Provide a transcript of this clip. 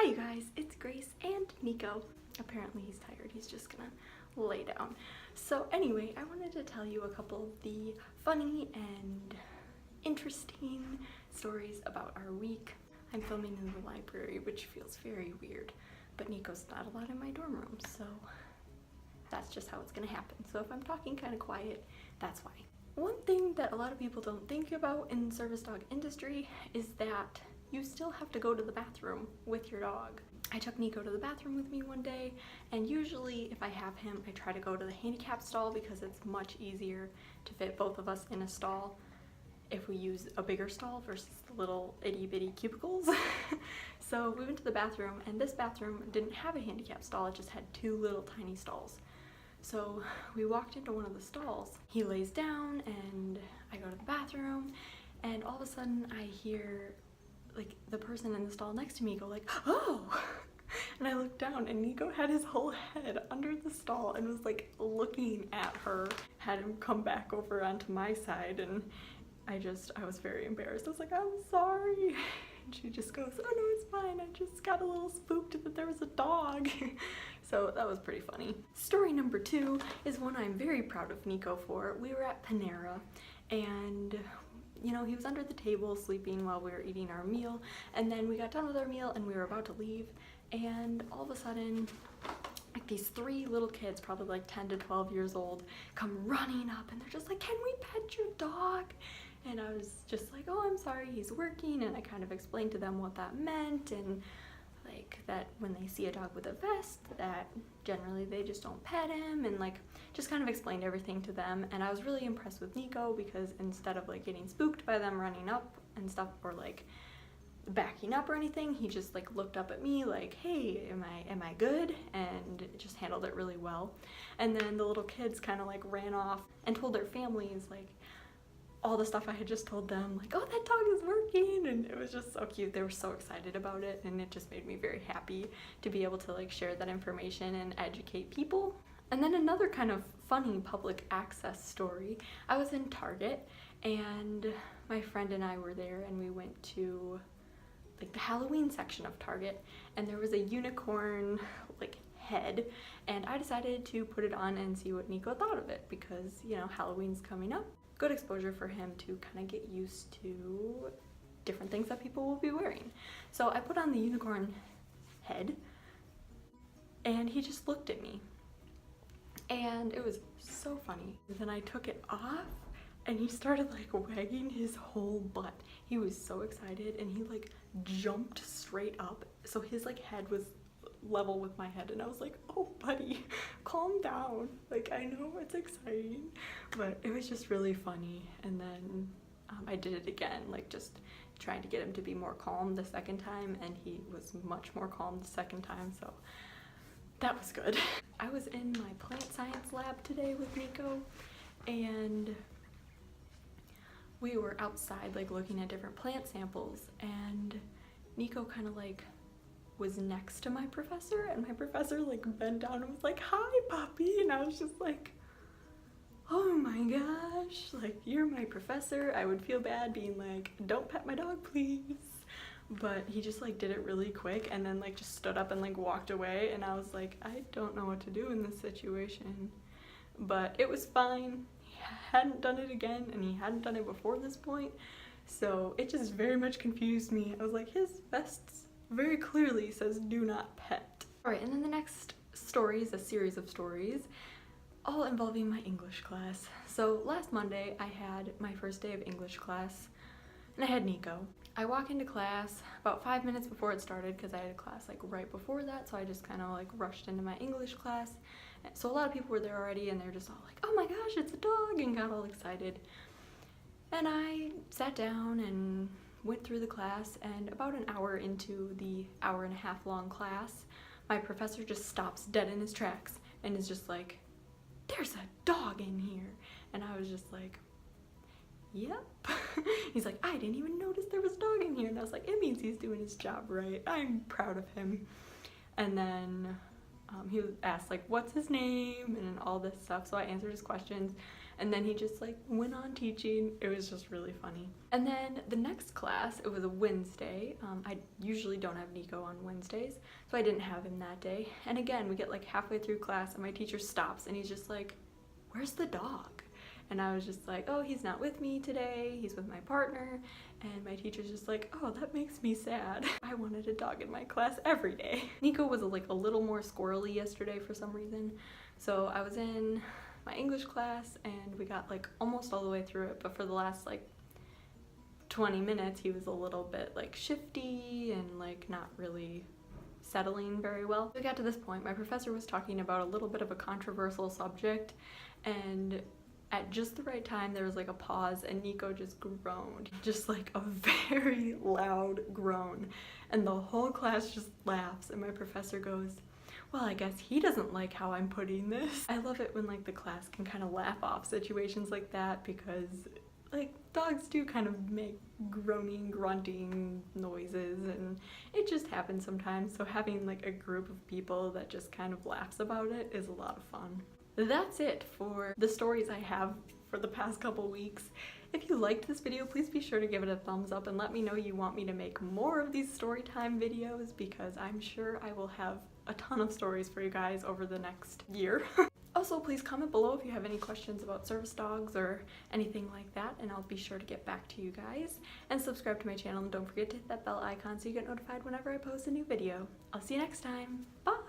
Hi you guys, it's Grace and Nico. Apparently he's tired, he's just gonna lay down. So anyway, I wanted to tell you a couple of the funny and interesting stories about our week. I'm filming in the library, which feels very weird, but Nico's not allowed in my dorm room, so that's just how it's gonna happen. So if I'm talking kind of quiet, that's why. One thing that a lot of people don't think about in the service dog industry is that you still have to go to the bathroom with your dog. I took Nico to the bathroom with me one day, and usually if I have him, I try to go to the handicap stall because it's much easier to fit both of us in a stall if we use a bigger stall versus the little itty bitty cubicles. So we went to the bathroom, and this bathroom didn't have a handicap stall, it just had two little tiny stalls. So we walked into one of the stalls. He lays down and I go to the bathroom, and all of a sudden I hear like the person in the stall next to me go like, "Oh!" And I looked down and Nico had his whole head under the stall and was like looking at her. Had him come back over onto my side, and I was very embarrassed. I was like, "I'm sorry." And she just goes, "Oh no, it's fine. I just got a little spooked that there was a dog." So that was pretty funny. Story number 2 is one I'm very proud of Nico for. We were at Panera, and you know, he was under the table sleeping while we were eating our meal, and then we got done with our meal and we were about to leave, and all of a sudden like these 3 little kids, probably like 10 to 12 years old, come running up and they're just like, "Can we pet your dog?" And I was just like, "Oh, I'm sorry, he's working," and I kind of explained to them what that meant, and like that when they see a dog with a vest that generally they just don't pet him, and like just kind of explained everything to them. And I was really impressed with Nico because instead of like getting spooked by them running up and stuff or like backing up or anything, he just like looked up at me like, "Hey, am I good?" and just handled it really well. And then the little kids kind of like ran off and told their families like all the stuff I had just told them, like, "Oh, that dog is working," and it was just so cute. They were so excited about it, and it just made me very happy to be able to like share that information and educate people. And then another kind of funny public access story. I was in Target, and my friend and I were there, and we went to like the Halloween section of Target, and there was a unicorn like head, and I decided to put it on and see what Nico thought of it because, you know, Halloween's coming up. Good exposure for him to kind of get used to different things that people will be wearing. So I put on the unicorn head, and he just looked at me, and it was so funny. Then I took it off, and he started like wagging his whole butt. He was so excited, and he like jumped straight up, so his like head was level with my head, and I was like, "Oh buddy, calm down, like I know it's exciting." But it was just really funny. And then I did it again, like just trying to get him to be more calm the second time, and he was much more calm the second time, so that was good. I was in my plant science lab today with Nico, and we were outside like looking at different plant samples, and Nico kind of like was next to my professor, and my professor like bent down and was like, "Hi puppy," and I was just like, "Oh my gosh, like you're my professor." I would feel bad being like, "Don't pet my dog please," but he just like did it really quick and then like just stood up and like walked away, and I was like, I don't know what to do in this situation. But it was fine. He hadn't done it again, and he hadn't done it before this point, so it just very much confused me. I was like, his vests very clearly says "do not pet." Alright, and then the next story is a series of stories all involving my English class. So last Monday I had my first day of English class, and I had Nico. I walk into class about 5 minutes before it started because I had a class like right before that, so I just kind of like rushed into my English class. So a lot of people were there already, and they're just all like, "Oh my gosh, it's a dog," and got all excited. And I sat down and went through the class, and about an hour into the hour-and-a-half long class, my professor just stops dead in his tracks and is just like, "There's a dog in here." And I was just like, "Yep." He's like, "I didn't even notice there was a dog in here," and I was like, "It means he's doing his job right. I'm proud of him." And then he asked like, "What's his name?" and all this stuff, so I answered his questions, and then he just like went on teaching. It was just really funny. And then the next class, it was a Wednesday. I usually don't have Nico on Wednesdays, so I didn't have him that day. And again, we get like halfway through class and my teacher stops and he's just like, "Where's the dog?" And I was just like, "Oh, he's not with me today, he's with my partner." And my teacher's just like, "Oh, that makes me sad." I wanted a dog in my class every day. Nico was like a little more squirrely yesterday for some reason. So I was in my English class and we got like almost all the way through it, but for the last like 20 minutes he was a little bit like shifty and like not really settling very well. We got to this point, my professor was talking about a little bit of a controversial subject, and at just the right time there was like a pause and Nico just groaned, just like a very loud groan, and the whole class just laughs and my professor goes, "Well, I guess he doesn't like how I'm putting this." I love it when like the class can kind of laugh off situations like that, because like dogs do kind of make groaning, grunting noises and it just happens sometimes, so having like a group of people that just kind of laughs about it is a lot of fun. That's it for the stories I have for the past couple weeks. If you liked this video, please be sure to give it a thumbs up and let me know you want me to make more of these story time videos, because I'm sure I will have a ton of stories for you guys over the next year. Also, please comment below if you have any questions about service dogs or anything like that, and I'll be sure to get back to you guys. And subscribe to my channel, and don't forget to hit that bell icon so you get notified whenever I post a new video. I'll see you next time. Bye!